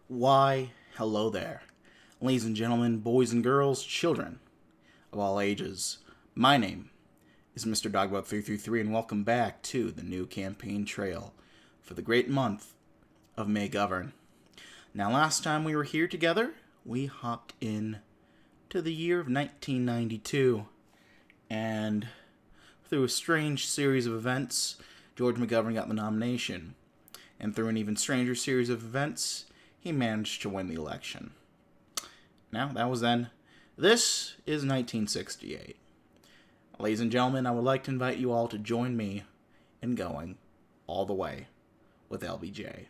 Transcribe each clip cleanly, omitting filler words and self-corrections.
Why, hello there. Ladies and gentlemen, boys and girls, children of all ages. My name is Mr. Dogbot333, and welcome back to the new campaign trail for the great month of May Govern. Now, last time we were here together, we hopped in to the year of 1992, and through a strange series of events, George McGovern got the nomination. And through an even stranger series of events, he managed to win the election. Now, that was then. This is 1968. Ladies and gentlemen, I would like to invite you all to join me in going all the way with LBJ.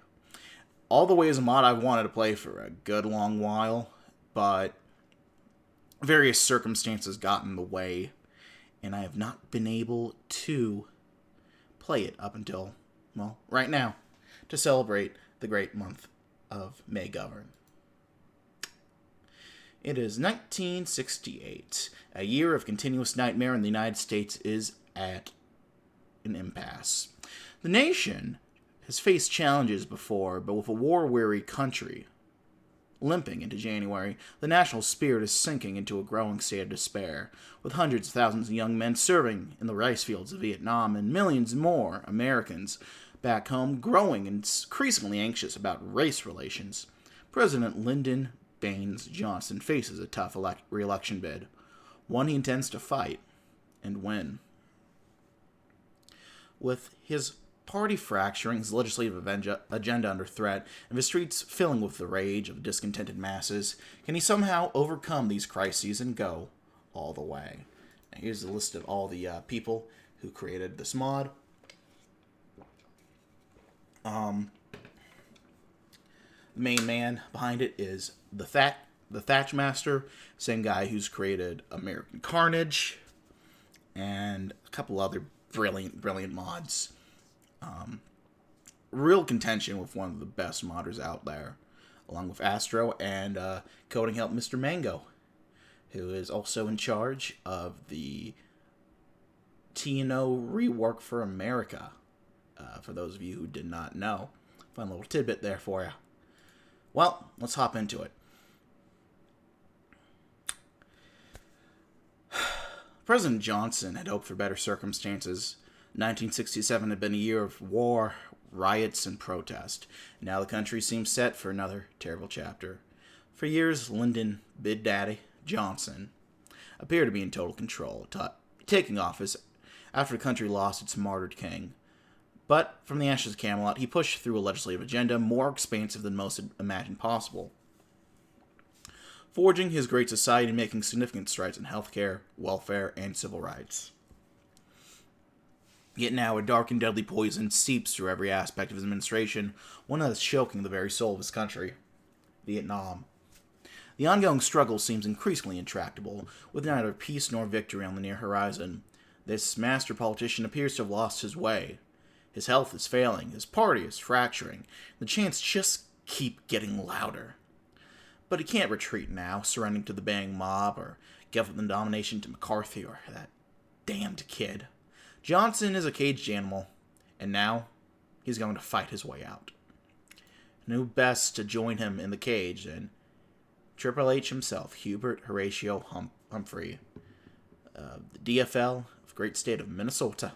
All the Way is a mod I've wanted to play for a good long while, but various circumstances got in the way, and I have not been able to play it up until, well, right now, to celebrate the great month of May Govern. It is 1968. A year of continuous nightmare in the United States is at an impasse. The nation has faced challenges before, but with a war-weary country limping into January, the national spirit is sinking into a growing state of despair, with hundreds of thousands of young men serving in the rice fields of Vietnam and millions more Americans back home growing and increasingly anxious about race relations. President Lyndon Baines Johnson faces a tough re-election bid, one he intends to fight and win. With his party fracturing, his legislative agenda under threat, and the streets filling with the rage of discontented masses, can he somehow overcome these crises and go all the way? Now, here's a list of all the people who created this mod. The main man behind it is the Thatch Master, same guy who's created American Carnage, and a couple other brilliant mods. Real contention with one of the best modders out there, along with Astro and coding help Mr. Mango, who is also in charge of the TNO rework for America. For those of you who did not know, fun little tidbit there for you. Well, let's hop into it. President Johnson had hoped for better circumstances. 1967 had been a year of war, riots, and protest. Now the country seemed set for another terrible chapter. For years, Lyndon Big Daddy Johnson appeared to be in total control, taking office after the country lost its martyred king. But from the ashes of Camelot, he pushed through a legislative agenda more expansive than most had imagined possible, forging his great society and making significant strides in healthcare, welfare, and civil rights. Yet now a dark and deadly poison seeps through every aspect of his administration, one that is choking the very soul of his country: Vietnam. The ongoing struggle seems increasingly intractable, with neither peace nor victory on the near horizon. This master politician appears to have lost his way. His health is failing, his party is fracturing, the chants just keep getting louder. But he can't retreat now, surrendering to the bang mob, or give up the nomination to McCarthy or that damned kid. Johnson is a caged animal, and now he's going to fight his way out. And who best to join him in the cage than Triple H himself, Hubert Horatio Humphrey, the DFL of the great state of Minnesota.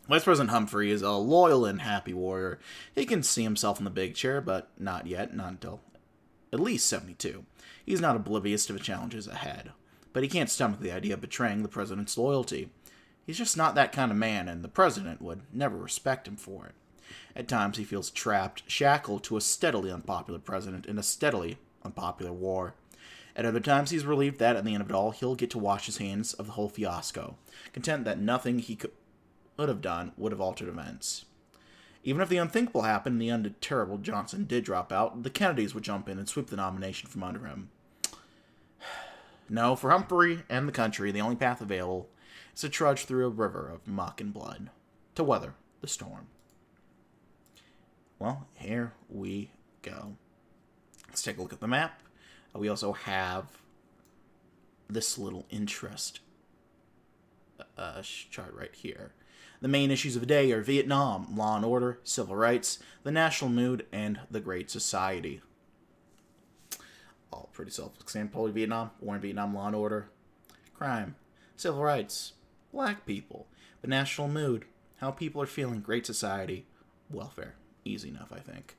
Vice President Humphrey is a loyal and happy warrior. He can see himself in the big chair, but not yet, not until at least 72. He's not oblivious to the challenges ahead, but he can't stomach the idea of betraying the president's loyalty. He's just not that kind of man, and the president would never respect him for it. At times, he feels trapped, shackled to a steadily unpopular president in a steadily unpopular war. At other times, he's relieved that, at the end of it all, he'll get to wash his hands of the whole fiasco, content that nothing he could have done would have altered events. Even if the unthinkable happened and the undeterrable Johnson did drop out, the Kennedys would jump in and sweep the nomination from under him. No, for Humphrey and the country, the only path available is to trudge through a river of muck and blood to weather the storm. Well, here we go. Let's take a look at the map. We also have this little interest chart right here. The main issues of the day are Vietnam, law and order, civil rights, the national mood, and the Great Society. All pretty self-explanatory. Vietnam, war in Vietnam, law and order, crime, civil rights, black people, the national mood, how people are feeling, great society, welfare. Easy enough, I think.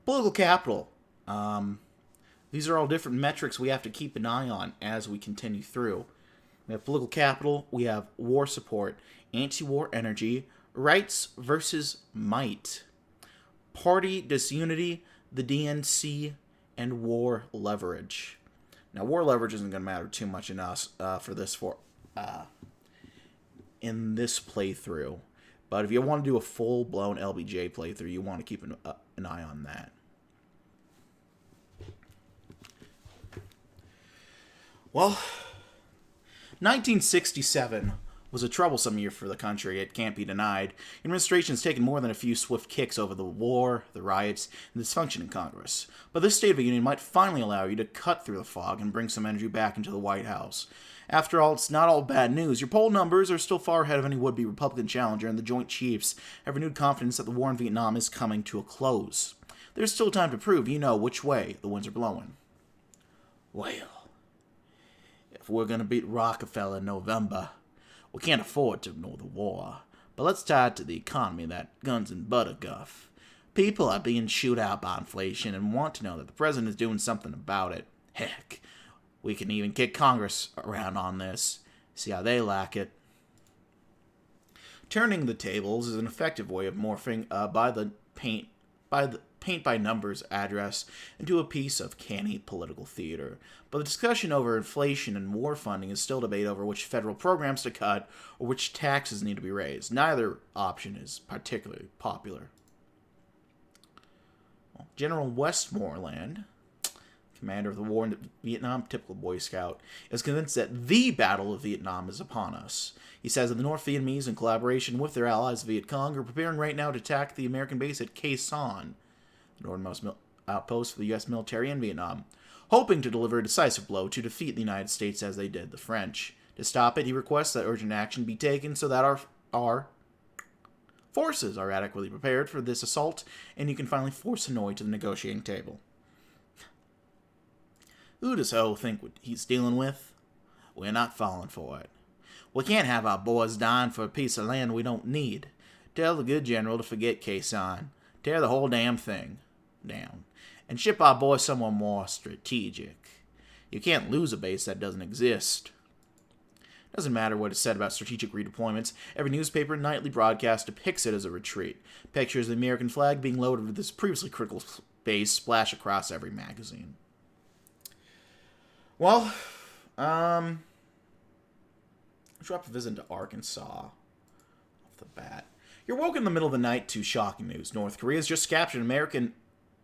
Political capital. These are all different metrics we have to keep an eye on as we continue through. We have political capital, we have war support, anti-war energy, rights versus might, party disunity, the DNC, and war leverage. Now, war leverage isn't going to matter too much in us in this playthrough. But if you want to do a full-blown LBJ playthrough, you want to keep an eye on that. Well, 1967 was a troublesome year for the country, it can't be denied. The administration has taken more than a few swift kicks over the war, the riots, and dysfunction in Congress. But this State of the Union might finally allow you to cut through the fog and bring some energy back into the White House. After all, it's not all bad news. Your poll numbers are still far ahead of any would-be Republican challenger, and the Joint Chiefs have renewed confidence that the war in Vietnam is coming to a close. There's still time to prove you know which way the winds are blowing. Well, if we're going to beat Rockefeller in November, we can't afford to ignore the war. But let's tie it to the economy, that guns and butter guff. People are being chewed out by inflation and want to know that the president is doing something about it. Heck, we can even kick Congress around on this. See how they like it. Turning the tables is an effective way of morphing the paint by numbers address into a piece of canny political theater. But the discussion over inflation and war funding is still debate over which federal programs to cut or which taxes need to be raised. Neither option is particularly popular. Well, General Westmoreland, commander of the war in Vietnam, typical Boy Scout, is convinced that the Battle of Vietnam is upon us. He says that the North Vietnamese, in collaboration with their allies Viet Cong, are preparing right now to attack the American base at Khe Sanh, the northernmost outpost for the U.S. military in Vietnam, hoping to deliver a decisive blow to defeat the United States as they did the French. To stop it, he requests that urgent action be taken so that our forces are adequately prepared for this assault, and you can finally force Hanoi to the negotiating table. Who does Ho think what he's dealing with? We're not falling for it. We can't have our boys dying for a piece of land we don't need. Tell the good general to forget Khe Sanh. Tear the whole damn thing down. And ship our boys somewhere more strategic. You can't lose a base that doesn't exist. Doesn't matter what is said about strategic redeployments. Every newspaper and nightly broadcast depicts it as a retreat. Pictures of the American flag being loaded with this previously critical base splash across every magazine. Well, drop a visit to Arkansas off the bat. You're woken in the middle of the night to shocking news. North Korea has just captured an American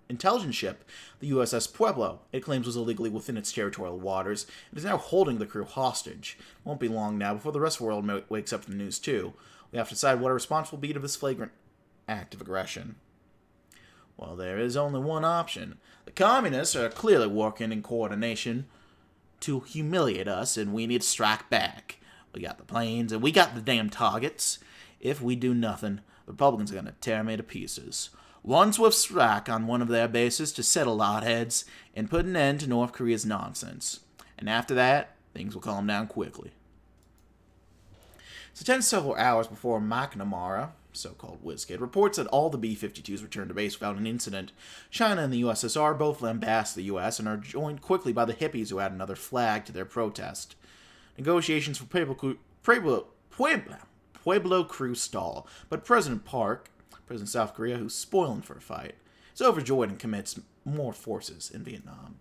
intelligence ship, the USS Pueblo. It claims was illegally within its territorial waters and is now holding the crew hostage. It won't be long now before the rest of the world wakes up to the news too. We have to decide what our response will be to this flagrant act of aggression. Well, there is only one option. The communists are clearly working in coordination to humiliate us, and we need to strike back. We got the planes, and we got the damn targets. If we do nothing, the Republicans are going to tear me to pieces. One swift strike on one of their bases to settle our heads and put an end to North Korea's nonsense. And after that, things will calm down quickly. So 10 several hours before McNamara, so-called WizKid, reports that all the B-52s returned to base without an incident, China and the USSR both lambast the U.S. and are joined quickly by the hippies who add another flag to their protest. Negotiations for Pueblo crew stall, but President Park, President of South Korea, who's spoiling for a fight, is overjoyed and commits more forces in Vietnam.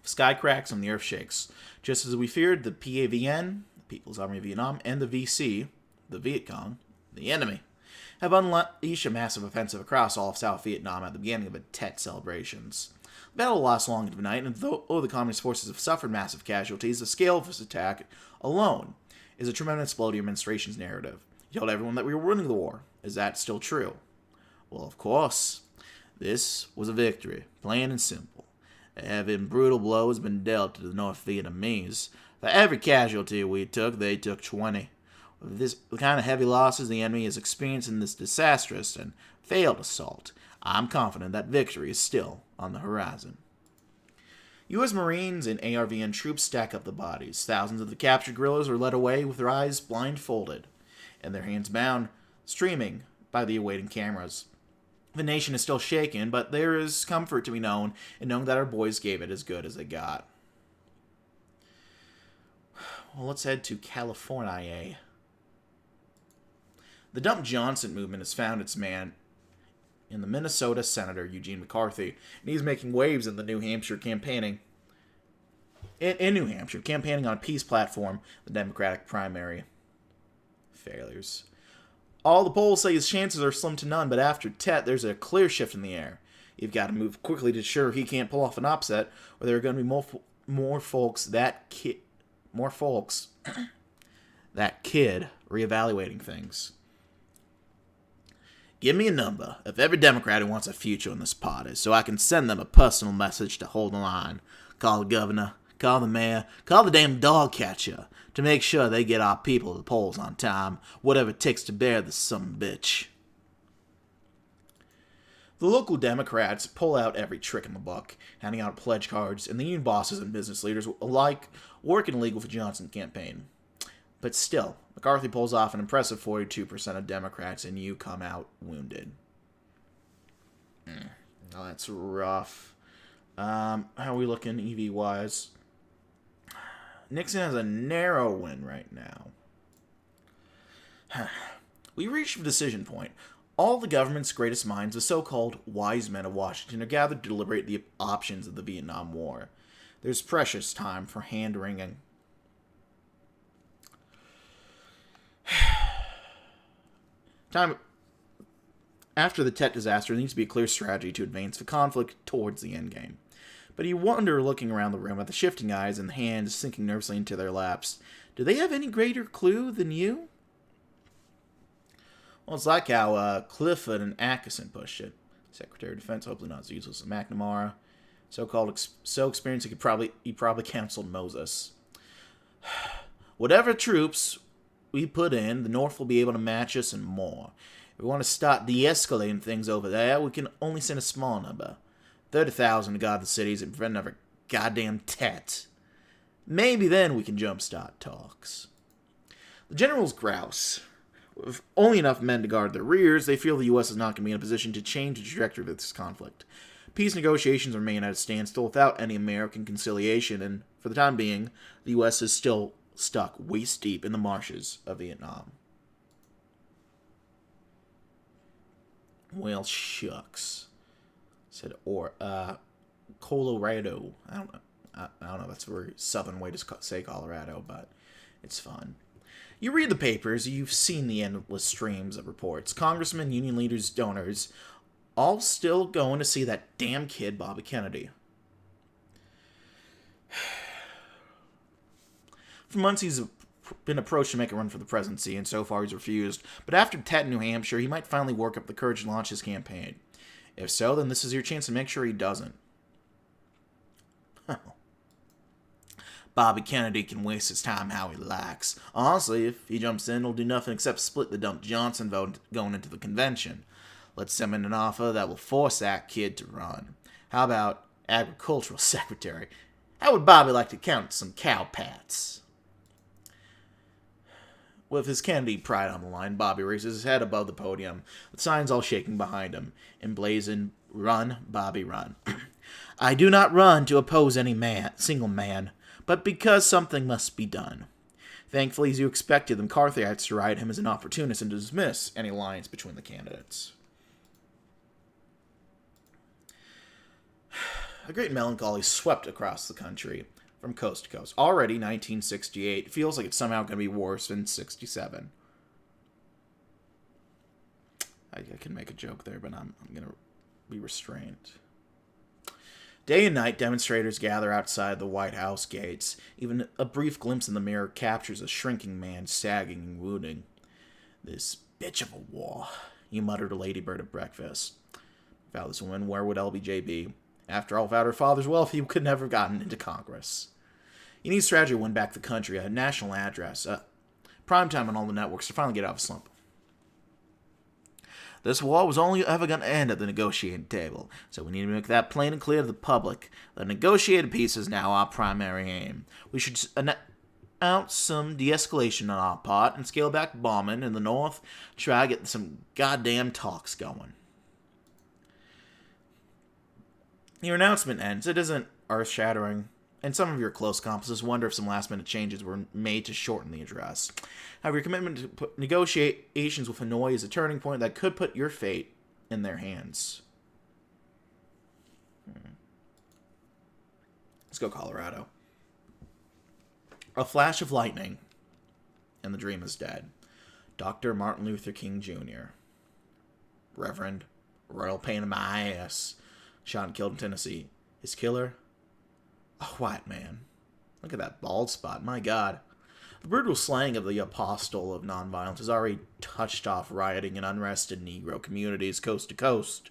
Sky cracks and the earth shakes. Just as we feared, the PAVN, the People's Army of Vietnam, and the VC, the Viet Cong, the enemy, have unleashed a massive offensive across all of South Vietnam at the beginning of the Tet celebrations. The battle will last long into the night, and though the communist forces have suffered massive casualties, the scale of this attack alone is a tremendous blow to your administration's narrative. You told everyone that we were winning the war. Is that still true? Well, of course. This was a victory, plain and simple. A heavy and brutal blow has been dealt to the North Vietnamese. For every casualty we took, they took 20. With the kind of heavy losses the enemy has experienced in this disastrous and failed assault, I'm confident that victory is still on the horizon. U.S. Marines and ARVN troops stack up the bodies. Thousands of the captured guerrillas are led away with their eyes blindfolded and their hands bound, streaming by the awaiting cameras. The nation is still shaken, but there is comfort to be known in knowing that our boys gave it as good as they got. Well, let's head to California. The Dump Johnson movement has found its man in the Minnesota Senator Eugene McCarthy, and he's making waves in the New Hampshire campaigning. In New Hampshire, campaigning on a peace platform, the Democratic primary. Failures. All the polls say his chances are slim to none, but after Tet, there's a clear shift in the air. You've got to move quickly to ensure he can't pull off an upset, or there are going to be more folks that kid reevaluating things. Give me a number of every Democrat who wants a future in this party, so I can send them a personal message to hold the line. Call the governor, call the mayor, call the damn dog catcher, to make sure they get our people to the polls on time, whatever it takes to bear this some bitch. The local Democrats pull out every trick in the book, handing out pledge cards, and the union bosses and business leaders alike working illegal for Johnson's campaign. But still, McCarthy pulls off an impressive 42% of Democrats, and you come out wounded. Oh, that's rough. How are we looking EV-wise? Nixon has a narrow win right now. We reached a decision point. All the government's greatest minds, the so-called wise men of Washington, are gathered to deliberate the options of the Vietnam War. There's precious time for hand-wringing. After the Tet disaster, there needs to be a clear strategy to advance the conflict towards the endgame. But you wonder, looking around the room at the shifting eyes and the hands sinking nervously into their laps, do they have any greater clue than you? Well, it's like how Clifford and Atkinson pushed it. Secretary of Defense, hopefully not as useless as McNamara. So experienced he probably counseled Moses. Whatever troops we put in, the North will be able to match us and more. If we want to start de-escalating things over there, we can only send a small number. 30,000 to guard the cities and prevent another goddamn Tet. Maybe then we can jumpstart talks. The generals grouse. With only enough men to guard their rears, they feel the U.S. is not going to be in a position to change the trajectory of this conflict. Peace negotiations remain at a standstill without any American conciliation, and for the time being, the U.S. is still stuck waist deep in the marshes of Vietnam. Well, shucks. Said, Colorado. I don't know. That's a very southern way to say Colorado, but it's fun. You read the papers, you've seen the endless streams of reports. Congressmen, union leaders, donors, all still going to see that damn kid, Bobby Kennedy. For months, he's been approached to make a run for the presidency, and so far he's refused. But after Tet in New Hampshire, he might finally work up the courage to launch his campaign. If so, then this is your chance to make sure he doesn't. Bobby Kennedy can waste his time how he likes. Honestly, if he jumps in, he'll do nothing except split the Dump Johnson vote going into the convention. Let's send him an offer that will force that kid to run. How about agricultural secretary? How would Bobby like to count some cow pats? With his Kennedy pride on the line, Bobby raises his head above the podium, with signs all shaking behind him, emblazoned, "Run, Bobby, run." I do not run to oppose any single man, but because something must be done. Thankfully, as you expected, the McCarthyites deride him as an opportunist and dismiss any alliance between the candidates. A great melancholy swept across the country, from coast to coast. Already, 1968 feels like it's somehow going to be worse than 67. I can make a joke there, but I'm going to be restrained. Day and night, demonstrators gather outside the White House gates. Even a brief glimpse in the mirror captures a shrinking man sagging and wounding. This bitch of a war, you muttered to Ladybird at breakfast. Without this woman, where would LBJ be? After all, without her father's wealth, he could never have gotten into Congress. You need strategy to win back the country, a national address, a primetime on all the networks to finally get out of a slump. This war was only ever going to end at the negotiating table, so we need to make that plain and clear to the public. The negotiated peace is now our primary aim. We should announce some de-escalation on our part and scale back bombing in the north, try to get some goddamn talks going. Your announcement ends. It isn't earth-shattering, and some of your close accomplices wonder if some last-minute changes were made to shorten the address. However, your commitment to negotiations with Hanoi is a turning point that could put your fate in their hands. Let's go Colorado. A flash of lightning, and the dream is dead. Dr. Martin Luther King Jr. Reverend, royal pain in my ass. Shot and killed in Tennessee. His killer? A white man. Look at that bald spot, my god. The brutal slaying of the apostle of nonviolence has already touched off rioting and unrest in Negro communities coast to coast.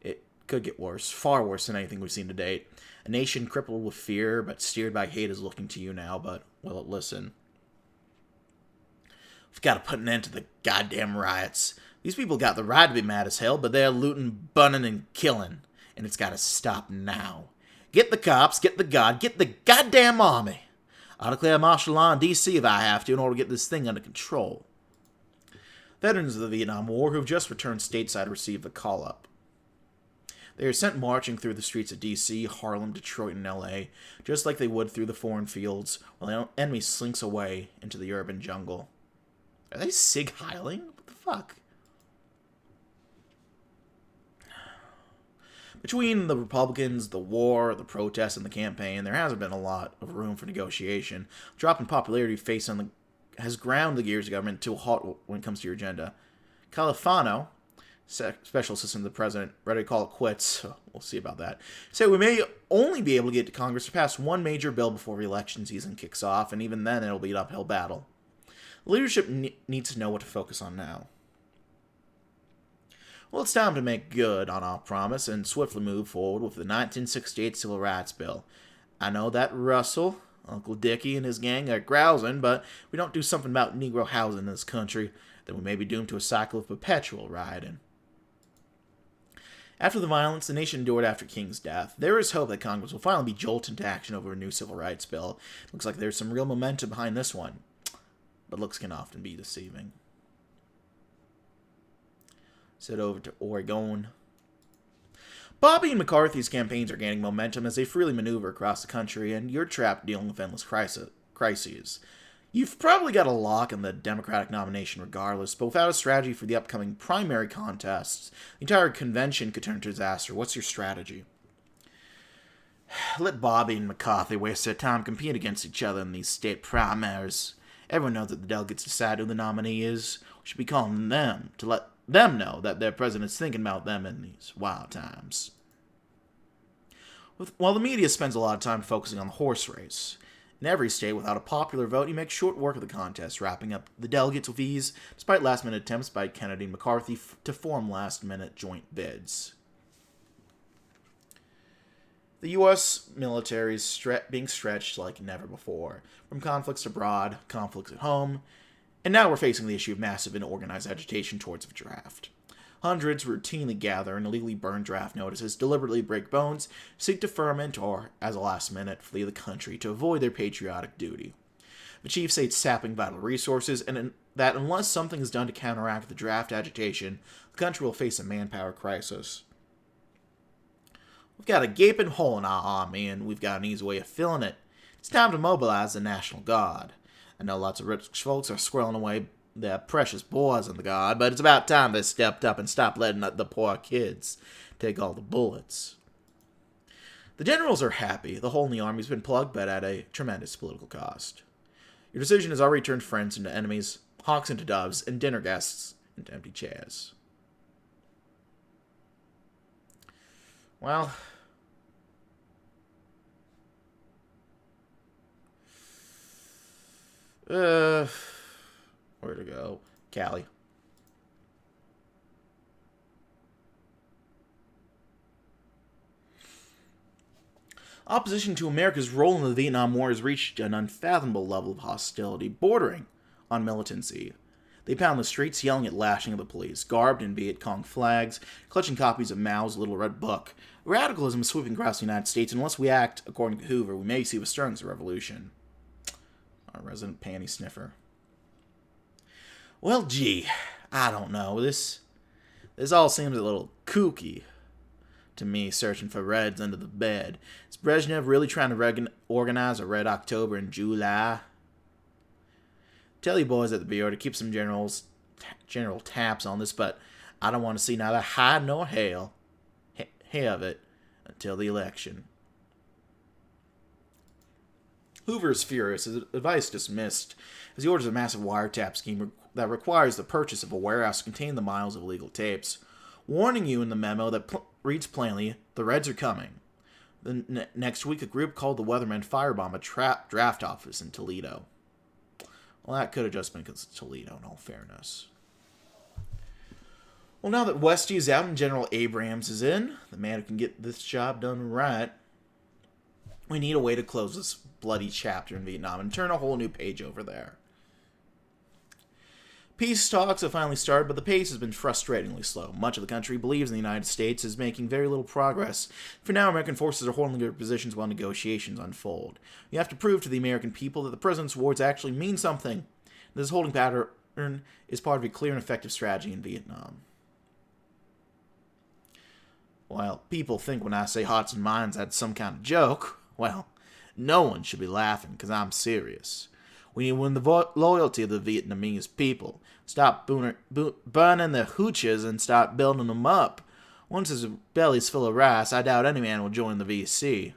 It could get worse, far worse than anything we've seen to date. A nation crippled with fear but steered by hate is looking to you now, but will it listen? We've got to put an end to the goddamn riots. These people got the right to be mad as hell, but they're looting, bunning, and killing. And it's got to stop now. Get the cops, get the God, get the goddamn army. I'll declare martial law in D.C. if I have to in order to get this thing under control. Veterans of the Vietnam War who have just returned stateside received the call-up. They are sent marching through the streets of D.C., Harlem, Detroit, and L.A., just like they would through the foreign fields, while the enemy slinks away into the urban jungle. Are they sig heiling? What the fuck? Between the Republicans, the war, the protests, and the campaign, there hasn't been a lot of room for negotiation. The drop in popularity has ground the gears of government to a halt when it comes to your agenda. Califano, special assistant to the president, ready to call it quits, so we'll see about that, said we may only be able to get to Congress to pass one major bill before the election season kicks off, and even then it'll be an uphill battle. The leadership needs to know what to focus on now. Well, it's time to make good on our promise and swiftly move forward with the 1968 Civil Rights Bill. I know that Russell, Uncle Dickie, and his gang are grousing, but if we don't do something about Negro housing in this country, then we may be doomed to a cycle of perpetual rioting. After the violence the nation endured after King's death, there is hope that Congress will finally be jolted into action over a new civil rights bill. Looks like there's some real momentum behind this one, but looks can often be deceiving. Head over to Oregon. Bobby and McCarthy's campaigns are gaining momentum as they freely maneuver across the country, and you're trapped dealing with endless crises. You've probably got a lock in the Democratic nomination regardless, but without a strategy for the upcoming primary contests, the entire convention could turn to disaster. What's your strategy? Let Bobby and McCarthy waste their time competing against each other in these state primaries. Everyone knows that the delegates decide who the nominee is. We should be calling them to let them know that their president's thinking about them in these wild times. While the media spends a lot of time focusing on the horse race, in every state without a popular vote, you make short work of the contest, wrapping up the delegates with ease, despite last-minute attempts by Kennedy and McCarthy to form last-minute joint bids. The U.S. military is being stretched like never before, from conflicts abroad, conflicts at home, and now we're facing the issue of massive and organized agitation towards a draft. Hundreds routinely gather and illegally burn draft notices, deliberately break bones, seek deferment, or, as a last minute, flee the country to avoid their patriotic duty. The chief say it's sapping vital resources, and that unless something is done to counteract the draft agitation, the country will face a manpower crisis. We've got a gaping hole in our army, and we've got an easy way of filling it. It's time to mobilize the National Guard. I know lots of rich folks are squirreling away their precious boys in the Guard, but it's about time they stepped up and stopped letting the poor kids take all the bullets. The generals are happy. The hole in the army's been plugged, but at a tremendous political cost. Your decision has already turned friends into enemies, hawks into doves, and dinner guests into empty chairs. Well, where to go? Cali. Opposition to America's role in the Vietnam War has reached an unfathomable level of hostility, bordering on militancy. They pound the streets, yelling at lashing of the police, garbed in Viet Cong flags, clutching copies of Mao's Little Red Book. Radicalism is sweeping across the United States, and unless we act according to Hoover, we may see the stirrings of revolution. Our resident panty sniffer. Well, gee, I don't know. This all seems a little kooky to me, searching for Reds under the bed. Is Brezhnev really trying to organize a Red October in July? Tell you boys at the Bureau to keep some general taps on this, but I don't want to see neither high nor hail of it until the election. Hoover is furious. His advice dismissed as he orders a massive wiretap scheme that requires the purchase of a warehouse containing the miles of illegal tapes, warning you in the memo that reads plainly, the Reds are coming. The next week, a group called the Weathermen firebomb a draft office in Toledo. Well, that could have just been because it's Toledo, in all fairness. Well, now that Westy is out and General Abrams is in, the man who can get this job done right, we need a way to close this bloody chapter in Vietnam and turn a whole new page over there. Peace talks have finally started, but the pace has been frustratingly slow. Much of the country believes the United States is making very little progress. For now, American forces are holding their positions while negotiations unfold. You have to prove to the American people that the President's words actually mean something. This holding pattern is part of a clear and effective strategy in Vietnam. While people think when I say hearts and minds that's some kind of joke, well, no one should be laughing, because I'm serious. We need to win the loyalty of the Vietnamese people. Stop burning their hooches and start building them up. Once his belly's full of rice, I doubt any man will join the VC.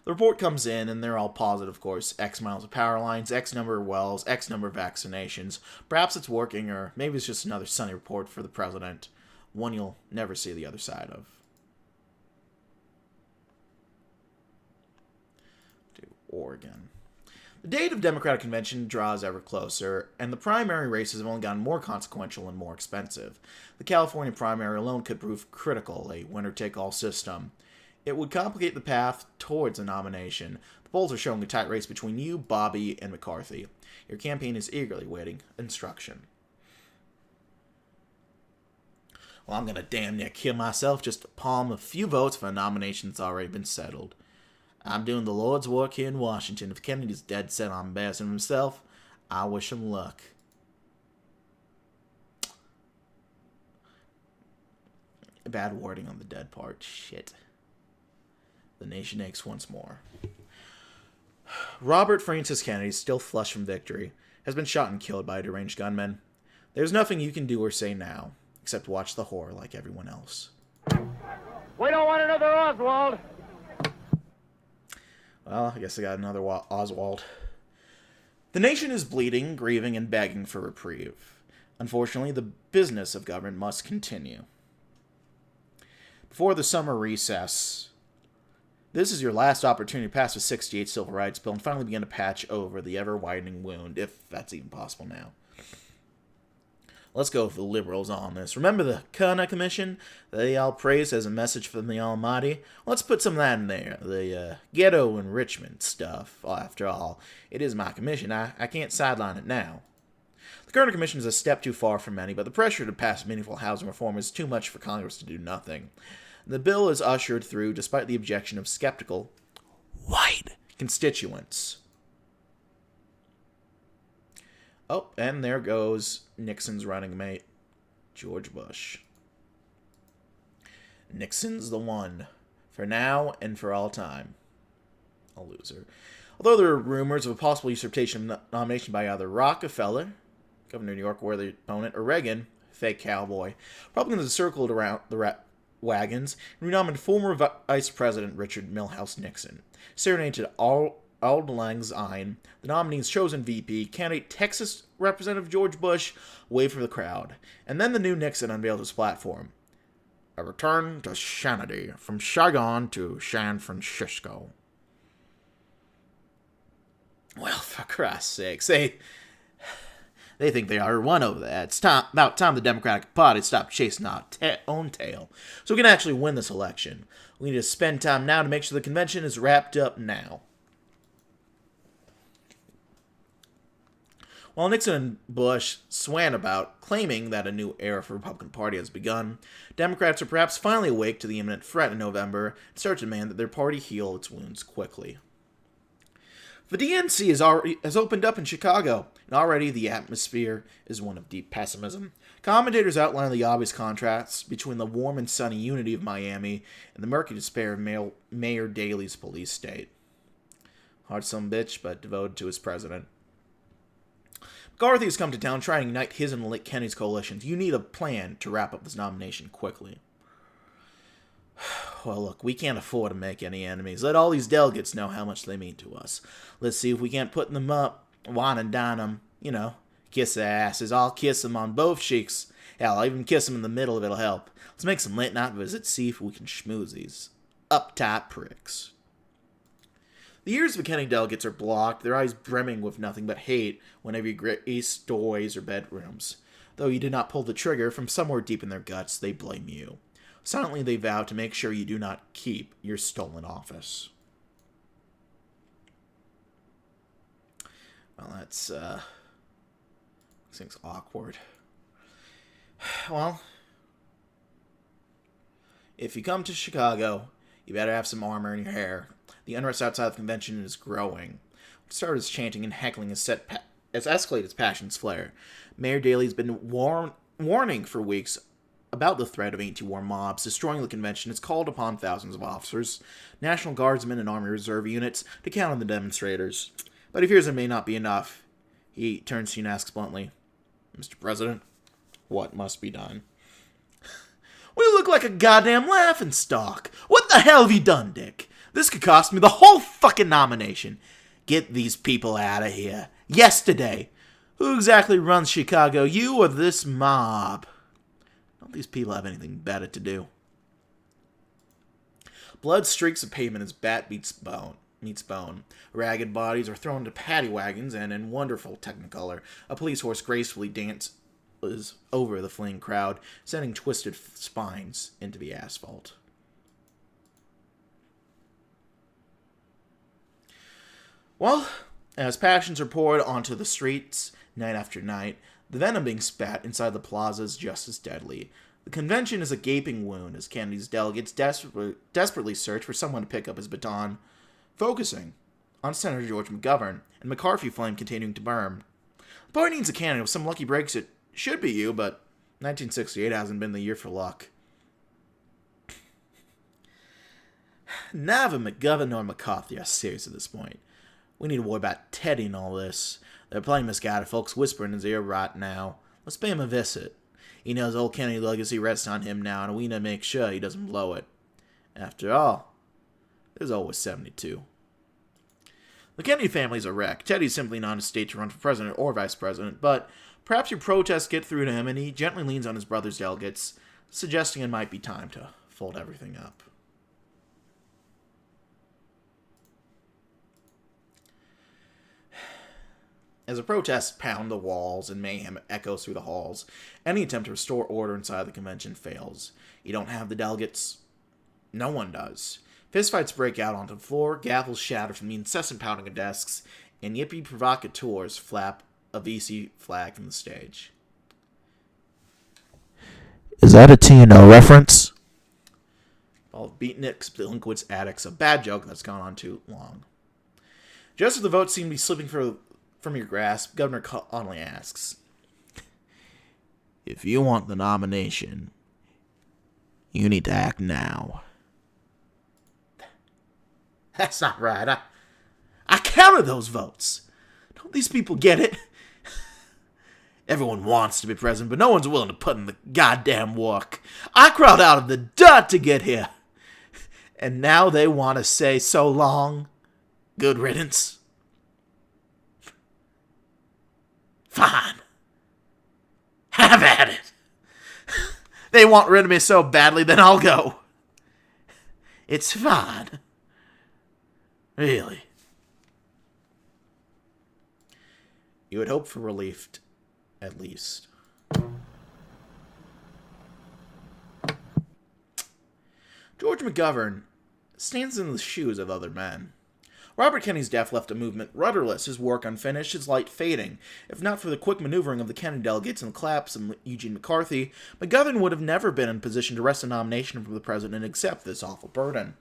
The report comes in, and they're all positive, of course. X miles of power lines, X number of wells, X number of vaccinations. Perhaps it's working, or maybe it's just another sunny report for the president. One you'll never see the other side of. To Oregon. The date of Democratic Convention draws ever closer, and the primary races have only gotten more consequential and more expensive. The California primary alone could prove critical, a winner-take-all system. It would complicate the path towards a nomination. The polls are showing a tight race between you, Bobby, and McCarthy. Your campaign is eagerly waiting instruction. Well, I'm going to damn near kill myself just to palm a few votes for a nomination that's already been settled. I'm doing the Lord's work here in Washington. If Kennedy's dead set on embarrassing himself, I wish him luck. Bad wording on the dead part. Shit. The nation aches once more. Robert Francis Kennedy, still flush from victory, has been shot and killed by a deranged gunman. There's nothing you can do or say now, except watch the horror like everyone else. We don't want another Oswald. Well, I guess I got another Oswald. The nation is bleeding, grieving, and begging for reprieve. Unfortunately, the business of government must continue. Before the summer recess, this is your last opportunity to pass the 68 Civil Rights Bill and finally begin to patch over the ever-widening wound, if that's even possible now. Let's go with the liberals on this. Remember the Cunha Commission? They all praised as a message from the Almighty? Let's put some of that in there. The ghetto enrichment stuff. After all, it is my commission. I can't sideline it now. The current commission is a step too far for many, but the pressure to pass meaningful housing reform is too much for Congress to do nothing. The bill is ushered through despite the objection of skeptical, white constituents. Oh, and there goes Nixon's running mate, George Bush. Nixon's the one, for now and for all time. A loser. Although there are rumors of a possible usurpation of nomination by either Rockefeller, governor of New York, worthy opponent, or Reagan, fake cowboy, Republicans have circled around the wagons and renominated former Vice President Richard Milhouse Nixon. Serenaded Auld Lang Syne, the nominee's chosen VP, candidate Texas Representative George Bush, waved for the crowd. And then the new Nixon unveiled his platform. A return to sanity, from Saigon to San Francisco. Well, for Christ's sakes, they think they are one over there. It's about time the Democratic Party stopped chasing our own tail, so we can actually win this election. We need to spend time now to make sure the convention is wrapped up now. While Nixon and Bush swan about, claiming that a new era for the Republican Party has begun, Democrats are perhaps finally awake to the imminent threat in November and start to demand that their party heal its wounds quickly. The DNC has opened up in Chicago, and already the atmosphere is one of deep pessimism. Commentators outline the obvious contrasts between the warm and sunny unity of Miami and the murky despair of Mayor Daley's police state. Hard some bitch, but devoted to his president. McCarthy has come to town trying to unite his and Kennedy's coalitions. You need a plan to wrap up this nomination quickly. Well, look, we can't afford to make any enemies. Let all these delegates know how much they mean to us. Let's see if we can't put them up, wine and dine them, kiss their asses. I'll kiss them on both cheeks. Hell, I'll even kiss them in the middle if it'll help. Let's make some late night visits, see if we can schmooze these uptight pricks. The ears of the Kennedy delegates are blocked, their eyes brimming with nothing but hate whenever you grace doorways or bedrooms. Though you did not pull the trigger, from somewhere deep in their guts, they blame you. Silently, they vow to make sure you do not keep your stolen office. Well, that's, seems awkward. Well, if you come to Chicago, you better have some armor in your hair. The unrest outside the convention is growing. What started as chanting and heckling has escalated its passions flare. Mayor Daley's been warning for weeks about the threat of anti-war mobs destroying the convention. Has called upon thousands of officers, National Guardsmen, and Army Reserve units to counter the demonstrators. But he fears it may not be enough. He turns to you and asks bluntly, "Mr. President, what must be done?" "We look like a goddamn laughingstock. What the hell have you done, Dick? This could cost me the whole fucking nomination. Get these people out of here. Yesterday. Who exactly runs Chicago, you or this mob? Don't these people have anything better to do?" Blood streaks the pavement as bat meets bone. Ragged bodies are thrown into paddy wagons, and in wonderful technicolor, a police horse gracefully dances over the fleeing crowd, sending twisted spines into the asphalt. Well, as passions are poured onto the streets night after night, the venom being spat inside the plaza is just as deadly. The convention is a gaping wound as Kennedy's delegates desperately search for someone to pick up his baton, focusing on Senator George McGovern and McCarthy flame continuing to burn. The party needs a candidate with some lucky breaks. It should be you, but 1968 hasn't been the year for luck. Neither McGovern nor McCarthy are serious at this point. We need to worry about Teddy and all this. They're playing misguided folks whispering in his ear right now. Let's pay him a visit. He knows old Kennedy legacy rests on him now, and we need to make sure he doesn't blow it. After all, there's always 72. The Kennedy family's a wreck. Teddy's simply not in a state to run for president or vice president, but perhaps your protests get through to him, and he gently leans on his brother's delegates, suggesting it might be time to fold everything up. As the protests pound the walls and mayhem echoes through the halls, any attempt to restore order inside the convention fails. You don't have the delegates. No one does. Fistfights break out onto the floor, gavels shatter from the incessant pounding of desks, and yippee provocateurs flap a VC flag from the stage. Is that a TNO reference? All beatniks, delinquents, addicts, a bad joke that's gone on too long. Just as the votes seem to be slipping from your grasp, Governor Connolly asks, "If you want the nomination, you need to act now." That's not right. I counted those votes. Don't these people get it? Everyone wants to be president, but no one's willing to put in the goddamn work. I crawled out of the dirt to get here. And now they want to say so long. Good riddance. Fine. Have at it. They want rid of me so badly, then I'll go. It's fine. Really. You would hope for relief, at least. George McGovern stands in the shoes of other men. Robert Kennedy's death left a movement rudderless, his work unfinished, his light fading. If not for the quick maneuvering of the Kennedy delegates and the collapse of Eugene McCarthy, McGovern would have never been in a position to wrest a nomination from the president and accept this awful burden.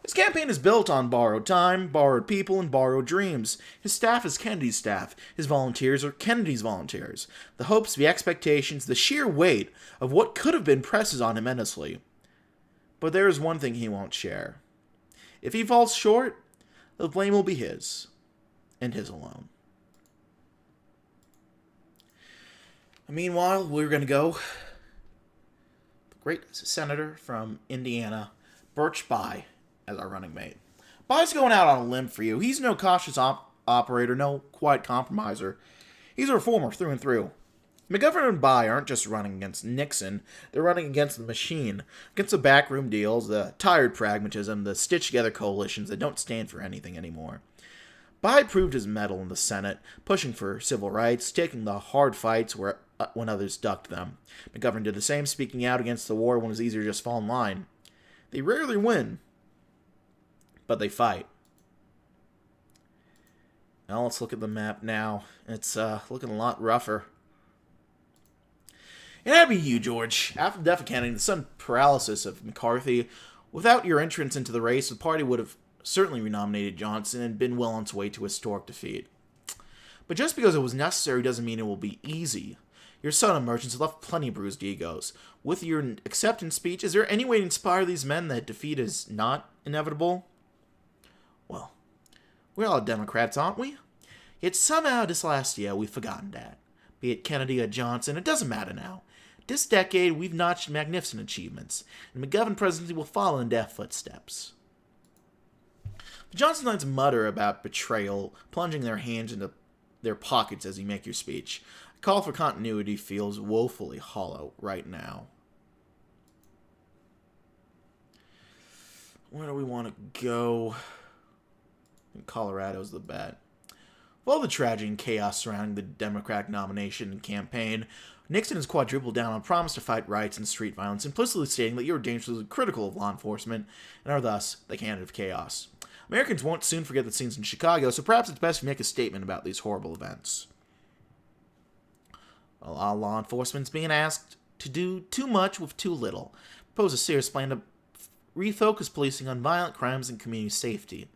His campaign is built on borrowed time, borrowed people, and borrowed dreams. His staff is Kennedy's staff. His volunteers are Kennedy's volunteers. The hopes, the expectations, the sheer weight of what could have been presses on him endlessly. But there is one thing he won't share. If he falls short, the blame will be his, and his alone. And meanwhile, we're going to go. The great senator from Indiana, Birch Bayh, as our running mate. Bayh's going out on a limb for you. He's no cautious operator, no quiet compromiser. He's a reformer through and through. McGovern and Bayh aren't just running against Nixon, they're running against the machine, against the backroom deals, the tired pragmatism, the stitched-together coalitions that don't stand for anything anymore. Bayh proved his mettle in the Senate, pushing for civil rights, taking the hard fights when others ducked them. McGovern did the same, speaking out against the war when it was easier to just fall in line. They rarely win, but they fight. Now let's look at the map now. It's looking a lot rougher. It had to be you, George. After the death of Kennedy, the sudden paralysis of McCarthy, without your entrance into the race, the party would have certainly renominated Johnson and been well on its way to historic defeat. But just because it was necessary doesn't mean it will be easy. Your sudden emergence left plenty of bruised egos. With your acceptance speech, is there any way to inspire these men that defeat is not inevitable? Well, we're all Democrats, aren't we? Yet somehow this last year we've forgotten that. Be it Kennedy or Johnson, it doesn't matter now. This decade, we've notched magnificent achievements, and the McGovern presidency will follow in their footsteps. The Johnsonites mutter about betrayal, plunging their hands into their pockets as you make your speech. A call for continuity feels woefully hollow right now. Where do we want to go? I think Colorado's the bet. With all the tragedy and chaos surrounding the Democratic nomination and campaign, Nixon has quadrupled down on promise to fight riots and street violence, implicitly stating that you are dangerously critical of law enforcement and are thus the candidate of chaos. Americans won't soon forget the scenes in Chicago, so perhaps it's best to make a statement about these horrible events. A lot of law enforcement's being asked to do too much with too little. Propose a serious plan to refocus policing on violent crimes and community safety.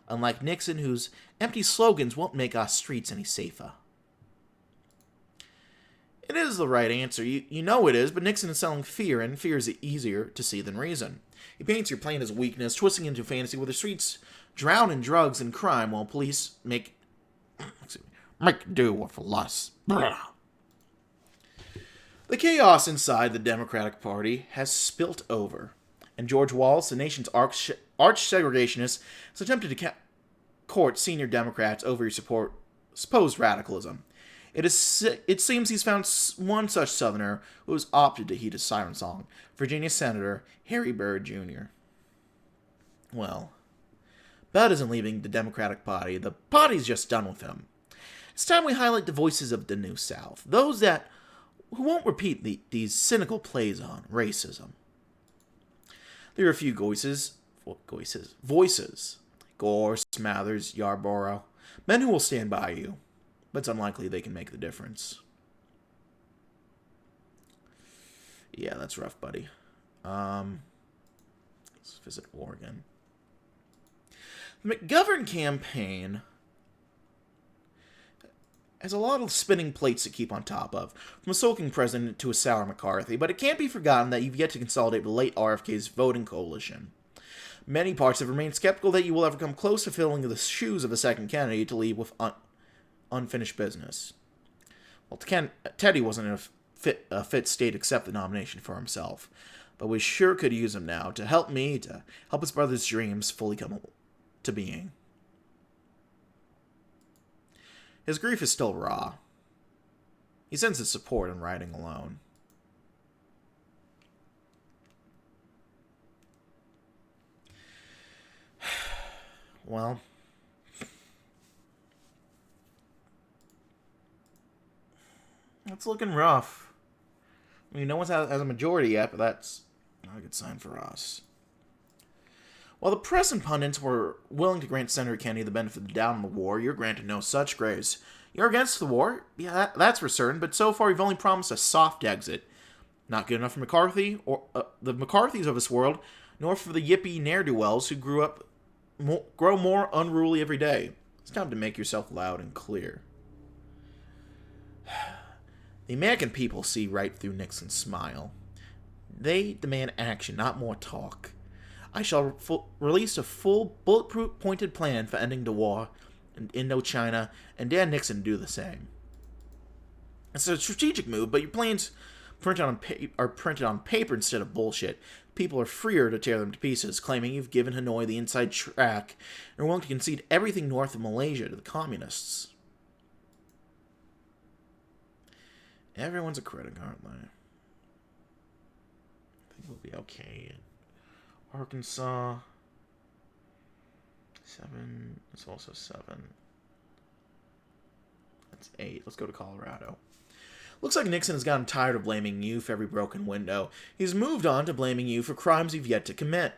Unlike Nixon, whose empty slogans won't make our streets any safer. It is the right answer. You know it is, but Nixon is selling fear, and fear is easier to see than reason. He paints your plan as weakness, twisting into fantasy where the streets drown in drugs and crime while police make do with less. The chaos inside the Democratic Party has spilt over, and George Wallace, the nation's arch segregationist, has attempted to court senior Democrats over your supposed radicalism. It seems he's found one such Southerner who has opted to heed his siren song, Virginia Senator Harry Byrd Jr. Well, Bud isn't leaving the Democratic Party. The party's just done with him. It's time we highlight the voices of the New South, those who won't repeat these cynical plays on racism. There are a few voices, Gore, Smathers, Yarborough, men who will stand by you, but it's unlikely they can make the difference. Yeah, that's rough, buddy. Let's visit Oregon. The McGovern campaign has a lot of spinning plates to keep on top of, from a sulking president to a sour McCarthy, but it can't be forgotten that you've yet to consolidate the late RFK's voting coalition. Many parts have remained skeptical that you will ever come close to filling the shoes of the second Kennedy to leave with unfinished business. Well, Teddy wasn't in a fit state to accept the nomination for himself, but we sure could use him now to help his brother's dreams fully come to being. His grief is still raw. He sends his support in riding alone. Well, it's looking rough. I mean, no one's has a majority yet, but that's not a good sign for us. While the press and pundits were willing to grant Senator Kennedy the benefit of the doubt in the war, you're granted no such grace. You're against the war, yeah, that's for certain, but so far you've only promised a soft exit. Not good enough for McCarthy, or the McCarthys of this world, nor for the yippy ne'er-do-wells who grow more unruly every day. It's time to make yourself loud and clear. The American people see right through Nixon's smile. They demand action, not more talk. I shall release a full, bulletproof, pointed plan for ending the war in Indochina, and dare Nixon to do the same. It's a strategic move, but your plans are printed on paper instead of bullshit. People are freer to tear them to pieces, claiming you've given Hanoi the inside track and are willing to concede everything north of Malaysia to the communists. Everyone's a critic, aren't they? I think we'll be okay. Arkansas. 7. It's also 7. That's 8. Let's go to Colorado. Looks like Nixon has gotten tired of blaming you for every broken window. He's moved on to blaming you for crimes you've yet to commit.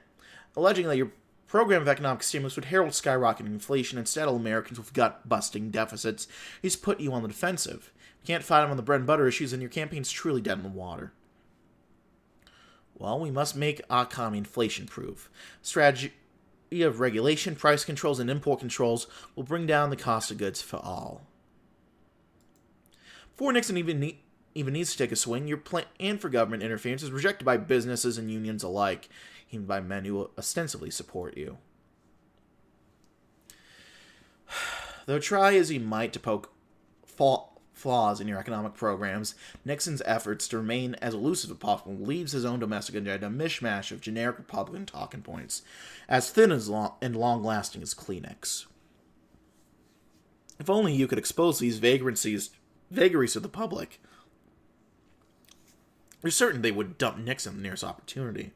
Alleging that your program of economic stimulus would herald skyrocketing inflation and settle Americans with gut-busting deficits, he's put you on the defensive. You can't fight him on the bread and butter issues, and your campaign's truly dead in the water. Well, we must make our economy inflation-proof. Strategy of regulation, price controls, and import controls will bring down the cost of goods for all. Before Nixon even needs to take a swing, your plan for government interference is rejected by businesses and unions alike, even by men who ostensibly support you. Though try as he might to poke flaws in your economic programs, Nixon's efforts to remain as elusive as possible leaves his own domestic agenda a mishmash of generic Republican talking points, as thin and long-lasting as Kleenex. If only you could expose these vagaries to the public, you're certain they would dump Nixon the nearest opportunity.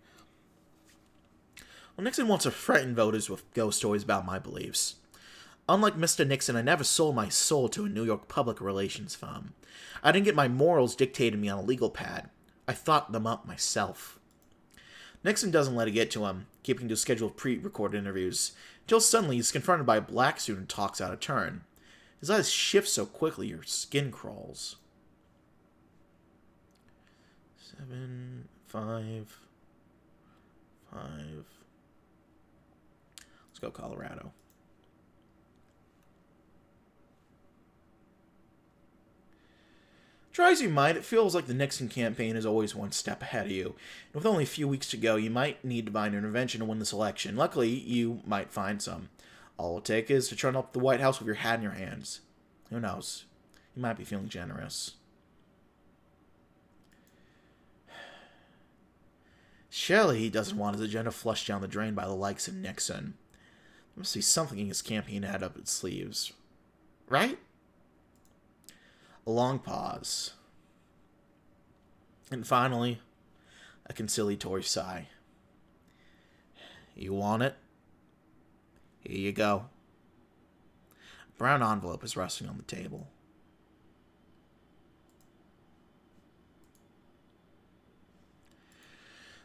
Well, Nixon wants to frighten voters with ghost stories about my beliefs. Unlike Mr. Nixon, I never sold my soul to a New York public relations firm. I didn't get my morals dictated to me on a legal pad. I thought them up myself. Nixon doesn't let it get to him, keeping to scheduled pre-recorded interviews, until suddenly he's confronted by a black student who talks out of turn. His eyes shift so quickly your skin crawls. 7, 5, 5. Let's go Colorado. Try as you might, it feels like the Nixon campaign is always one step ahead of you. And with only a few weeks to go, you might need divine intervention to win this election. Luckily, you might find some. All it'll take is to turn up the White House with your hat in your hands. Who knows? You might be feeling generous. Surely he doesn't want his agenda flushed down the drain by the likes of Nixon. There must be something in his campaign had up its sleeves. Right? A long pause. And finally, a conciliatory sigh. You want it? Here you go. A brown envelope is resting on the table.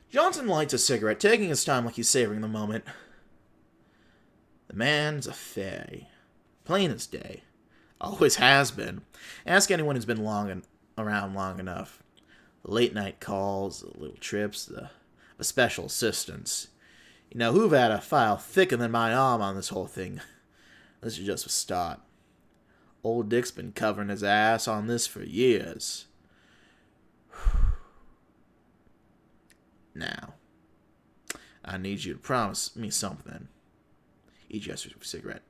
Johnson lights a cigarette, taking his time like he's savoring the moment. The man's a fay. Plain as day. Always has been. Ask anyone who's been around long enough. The late night calls, the little trips, the special assistance. You know, who've had a file thicker than my arm on this whole thing? This is just a start. Old Dick's been covering his ass on this for years. Now, I need you to promise me something. He gestures with a cigarette.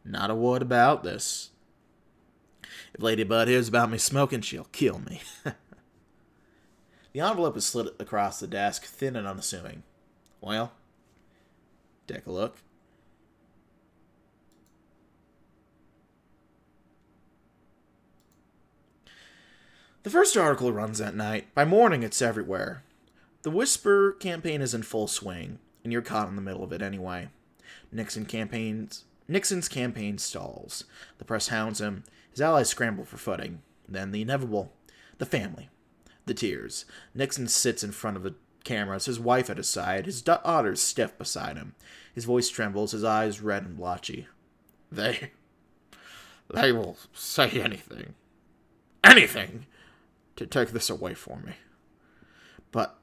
Not a word about this. If Lady Bud hears about me smoking, she'll kill me. The envelope is slid across the desk, thin and unassuming. Well, take a look. The first article runs that night. By morning, it's everywhere. The Whisper campaign is in full swing, and you're caught in the middle of it anyway. Nixon's campaign stalls. The press hounds him. His allies scramble for footing. Then the inevitable. The family. The tears. Nixon sits in front of a cameras, his wife at his side, his daughter stiff beside him. His voice trembles, his eyes red and blotchy. They will say anything, to take this away from me. But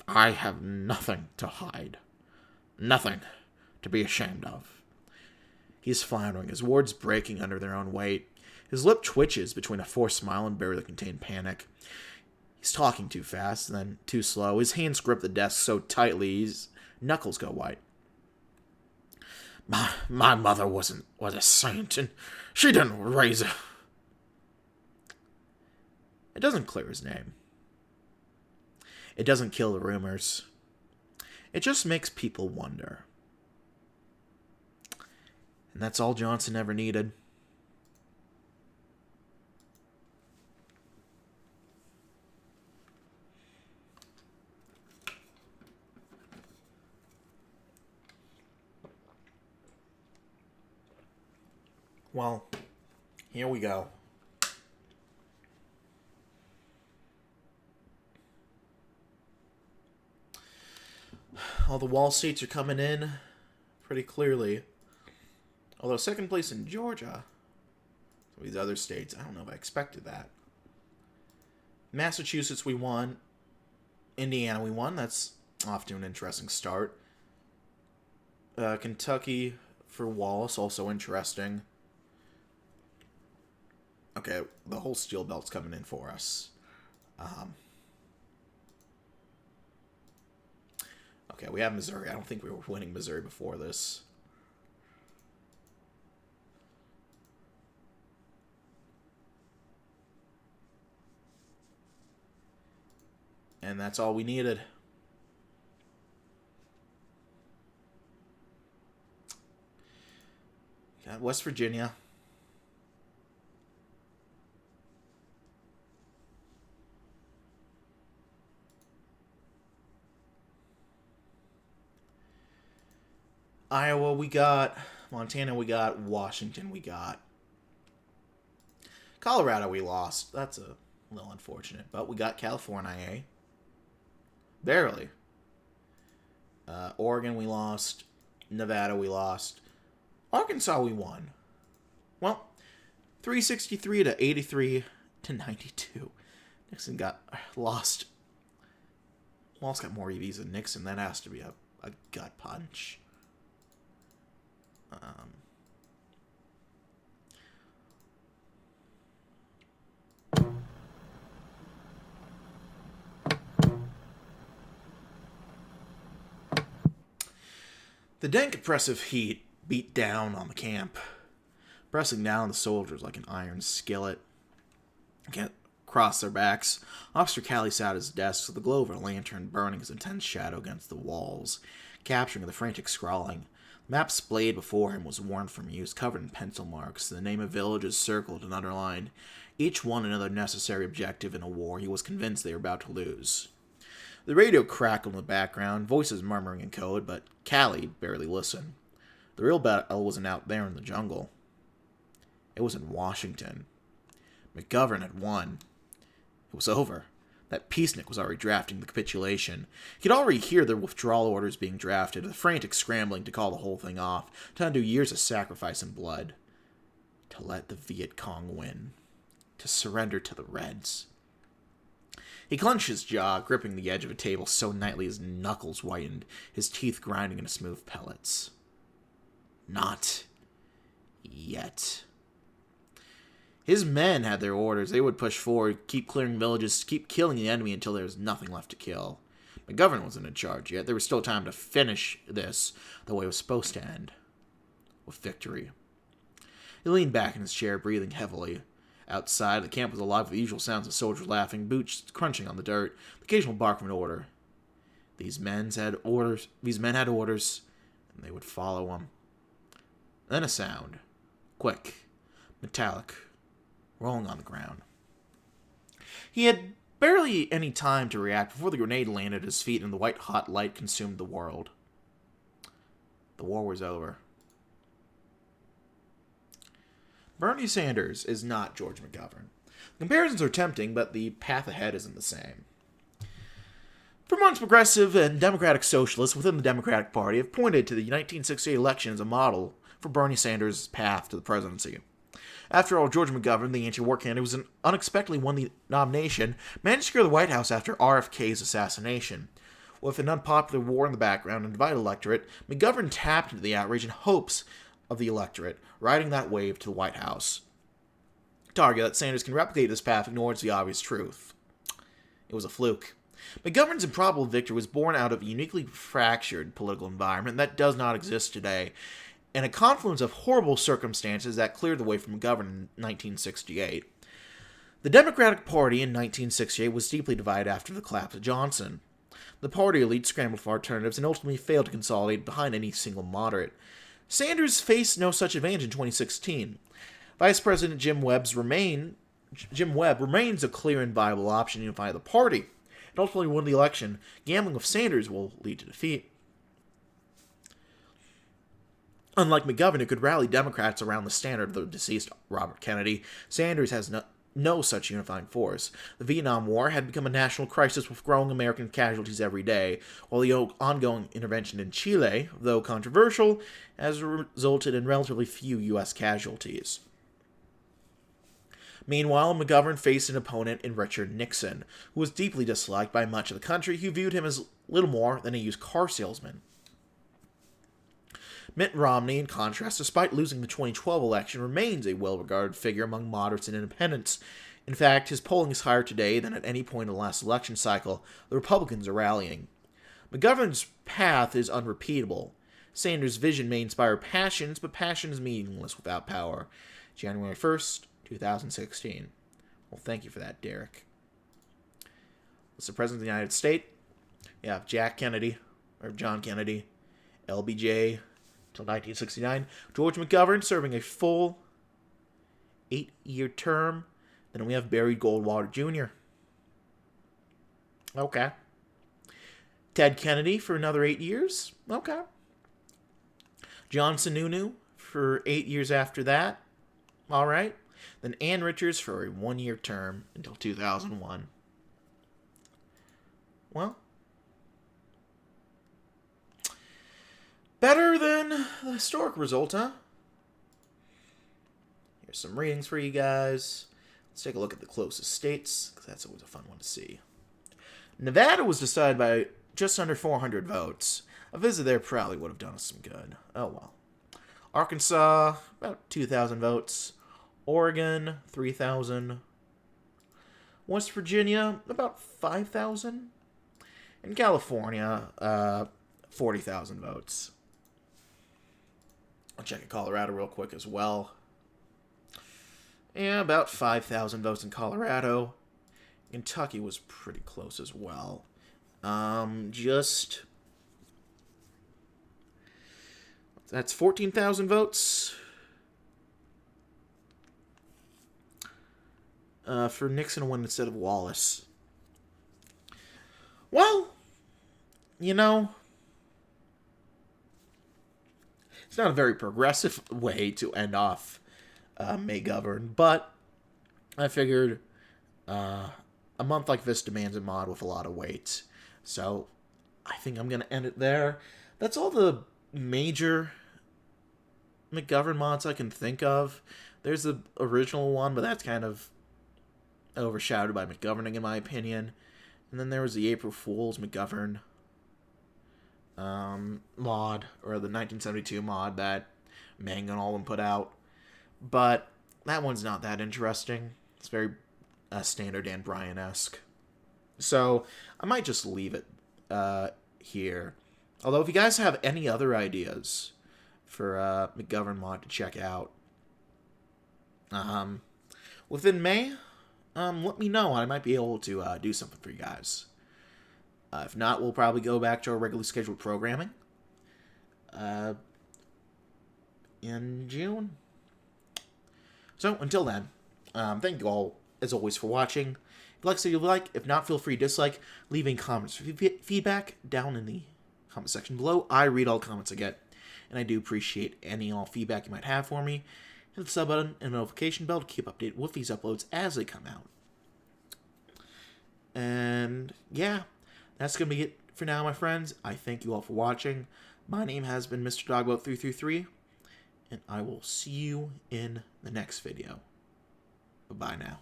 I have nothing to hide. Nothing to be ashamed of. He's floundering, his words breaking under their own weight. His lip twitches between a forced smile and barely contained panic. He's talking too fast, then too slow. His hands grip the desk so tightly, his knuckles go white. My mother was a saint, and she didn't raise a... It doesn't clear his name. It doesn't kill the rumors. It just makes people wonder. And that's all Johnson ever needed. Well, here we go. All the wall states are coming in pretty clearly. Although second place in Georgia. So these other states, I don't know if I expected that. Massachusetts we won. Indiana we won. That's off to an interesting start. Kentucky for Wallace, also interesting. Okay, the whole steel belt's coming in for us. Okay, we have Missouri. I don't think we were winning Missouri before this. And that's all we needed. Got West Virginia. Iowa we got, Montana we got, Washington we got. Colorado we lost. That's a little unfortunate, but we got California. Barely. Oregon we lost. Nevada we lost. Arkansas we won. Well, 363 to 83 to 92. Nixon got lost. Wallace got more EVs than Nixon. That has to be a gut punch. The dank oppressive heat beat down on the camp, pressing down the soldiers like an iron skillet. Across their backs, Officer Callie sat at his desk with the glow of a lantern burning his intense shadow against the walls, capturing the frantic scrawling. The map splayed before him was worn from use, covered in pencil marks, the name of villages circled and underlined, each one another necessary objective in a war he was convinced they were about to lose. The radio crackled in the background, voices murmuring in code, but Callie barely listened. The real battle wasn't out there in the jungle. It was in Washington. McGovern had won. It was over. That peacenik was already drafting the capitulation. He could already hear the withdrawal orders being drafted, the frantic scrambling to call the whole thing off, to undo years of sacrifice and blood. To let the Viet Cong win. To surrender to the Reds. He clenched his jaw, gripping the edge of a table so nightly his knuckles whitened, his teeth grinding into smooth pellets. Not yet. His men had their orders. They would push forward, keep clearing villages, keep killing the enemy until there was nothing left to kill. McGovern wasn't in charge yet. There was still time to finish this the way it was supposed to end. With victory. He leaned back in his chair, breathing heavily. Outside, the camp was alive with the usual sounds of soldiers laughing, boots crunching on the dirt, the occasional bark of an order. These men had orders, and they would follow them. Then a sound. Quick. Metallic. Rolling on the ground. He had barely any time to react before the grenade landed at his feet and the white-hot light consumed the world. The war was over. Bernie Sanders is not George McGovern. The comparisons are tempting, but the path ahead isn't the same. Vermont's progressive and democratic socialists within the Democratic Party have pointed to the 1968 election as a model for Bernie Sanders' path to the presidency. After all, George McGovern, the anti-war candidate, who unexpectedly won the nomination, managed to secure the White House after RFK's assassination. With an unpopular war in the background and divided electorate, McGovern tapped into the outrage and hopes of the electorate, riding that wave to the White House. To argue that Sanders can replicate this path ignores the obvious truth. It was a fluke. McGovern's improbable victory was born out of a uniquely fractured political environment that does not exist today, and a confluence of horrible circumstances that cleared the way for McGovern in 1968. The Democratic Party in 1968 was deeply divided after the collapse of Johnson. The party elite scrambled for alternatives and ultimately failed to consolidate behind any single moderate. Sanders faced no such advantage in 2016. Vice President Jim Webb remains a clear and viable option to unify the party, and ultimately win the election. Gambling with Sanders will lead to defeat. Unlike McGovern, who could rally Democrats around the standard of the deceased Robert Kennedy, Sanders has no such unifying force. The Vietnam War had become a national crisis with growing American casualties every day, while the ongoing intervention in Chile, though controversial, has resulted in relatively few U.S. casualties. Meanwhile, McGovern faced an opponent in Richard Nixon, who was deeply disliked by much of the country, who viewed him as little more than a used car salesman. Mitt Romney, in contrast, despite losing the 2012 election, remains a well-regarded figure among moderates and independents. In fact, his polling is higher today than at any point in the last election cycle. The Republicans are rallying. McGovern's path is unrepeatable. Sanders' vision may inspire passions, but passion is meaningless without power. January 1st, 2016. Well, thank you for that, Derek. As the President of the United States, you have John Kennedy, LBJ, until 1969. George McGovern serving a full 8-year term. Then we have Barry Goldwater Jr. Okay. Ted Kennedy for another 8 years. Okay. John Sununu for 8 years after that. All right. Then Ann Richards for a 1-year term until 2001. Well, better than the historic result, huh? Here's some readings for you guys. Let's take a look at the closest states, because that's always a fun one to see. Nevada was decided by just under 400 votes. A visit there probably would have done us some good. Oh well. Arkansas, about 2,000 votes. Oregon, 3,000. West Virginia, about 5,000. And California, 40,000 votes. I'll check in Colorado real quick as well. Yeah, about 5,000 votes in Colorado. Kentucky was pretty close as well. That's 14,000 votes. For Nixon to win instead of Wallace. Well, you know, it's not a very progressive way to end off McGovern, but I figured a month like this demands a mod with a lot of weight. So I think I'm going to end it there. That's all the major McGovern mods I can think of. There's the original one, but that's kind of overshadowed by McGoverning, in my opinion. And then there was the April Fool's McGovern mod, or the 1972 mod that Mang and all them put out. But that one's not that interesting. It's very standard Dan Bryan-esque. So I might just leave it here. Although if you guys have any other ideas for McGovern mod to check out within May, let me know. I might be able to do something for you guys. If not, we'll probably go back to our regularly scheduled programming in June. So, until then, thank you all, as always, for watching. If you like, so you like. If not, feel free to dislike. Leaving comments for feedback down in the comment section below. I read all comments I get, and I do appreciate any and all feedback you might have for me. Hit the sub button and notification bell to keep updated with these uploads as they come out. And, yeah, That's going to be it for now, my friends. I thank you all for watching. My name has been Mr. Dogboat333, and I will see you in the next video. Bye-bye now.